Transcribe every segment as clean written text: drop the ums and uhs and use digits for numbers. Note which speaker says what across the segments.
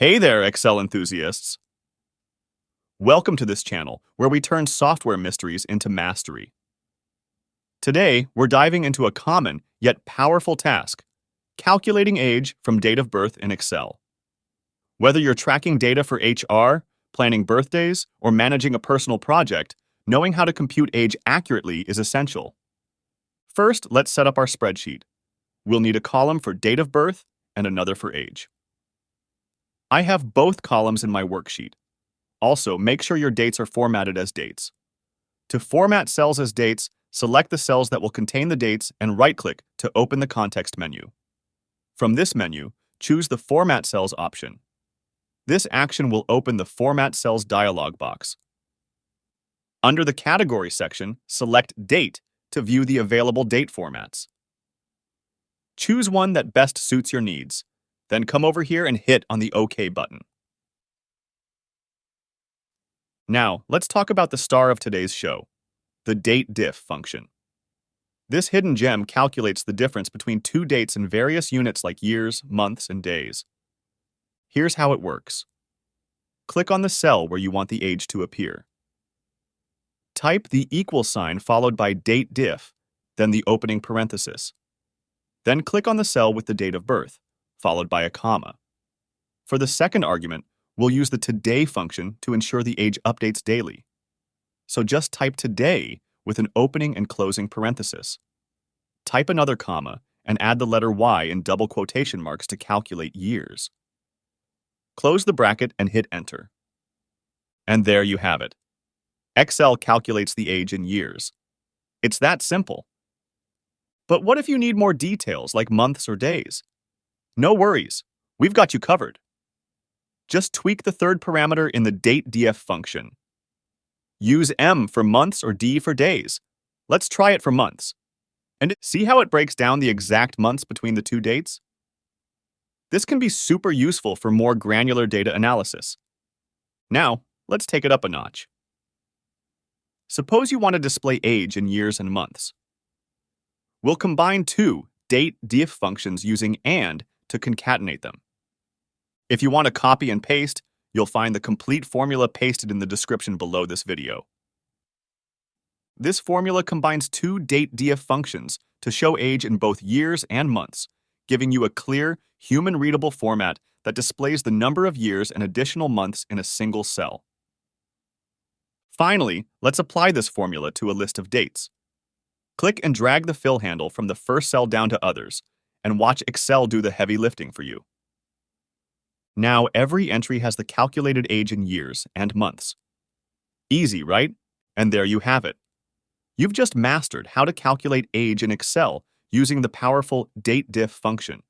Speaker 1: Hey there, Excel enthusiasts! Welcome to this channel, where we turn software mysteries into mastery. Today, we're diving into a common, yet powerful task, calculating age from date of birth in Excel. Whether you're tracking data for HR, planning birthdays, or managing a personal project, knowing how to compute age accurately is essential. First, let's set up our spreadsheet. We'll need a column for date of birth and another for age. I have both columns in my worksheet. Also, make sure your dates are formatted as dates. To format cells as dates, select the cells that will contain the dates and right-click to open the context menu. From this menu, choose the Format Cells option. This action will open the Format Cells dialog box. Under the Category section, select Date to view the available date formats. Choose one that best suits your needs. Then come over here and hit on the OK button. Now, let's talk about the star of today's show, the DATEDIF function. This hidden gem calculates the difference between two dates in various units like years, months, and days. Here's how it works. Click on the cell where you want the age to appear. Type the equal sign followed by DATEDIF, then the opening parenthesis. Then click on the cell with the date of birth, followed by a comma. For the second argument, we'll use the today function to ensure the age updates daily. So just type today with an opening and closing parenthesis. Type another comma and add the letter Y in double quotation marks to calculate years. Close the bracket and hit enter. And there you have it. Excel calculates the age in years. It's that simple. But what if you need more details like months or days? No worries, we've got you covered. Just tweak the third parameter in the DATEDIF function. Use M for months or D for days. Let's try it for months. And see how it breaks down the exact months between the two dates? This can be super useful for more granular data analysis. Now, let's take it up a notch. Suppose you want to display age in years and months. We'll combine two DATEDIF functions using AND to concatenate them. If you want to copy and paste, you'll find the complete formula pasted in the description below this video. This formula combines two DATEDIF functions to show age in both years and months, giving you a clear, human-readable format that displays the number of years and additional months in a single cell. Finally, let's apply this formula to a list of dates. Click and drag the fill handle from the first cell down to others, and watch Excel do the heavy lifting for you. Now every entry has the calculated age in years and months. Easy, right? And there you have it. You've just mastered how to calculate age in Excel using the powerful DATEDIF function.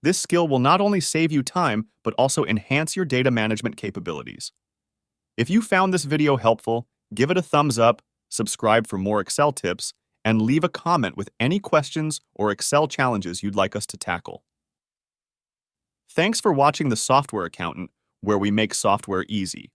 Speaker 1: This skill will not only save you time, but also enhance your data management capabilities. If you found this video helpful, give it a thumbs up, subscribe for more Excel tips, and leave a comment with any questions or Excel challenges you'd like us to tackle. Thanks for watching The Software Accountant, where we make software easy.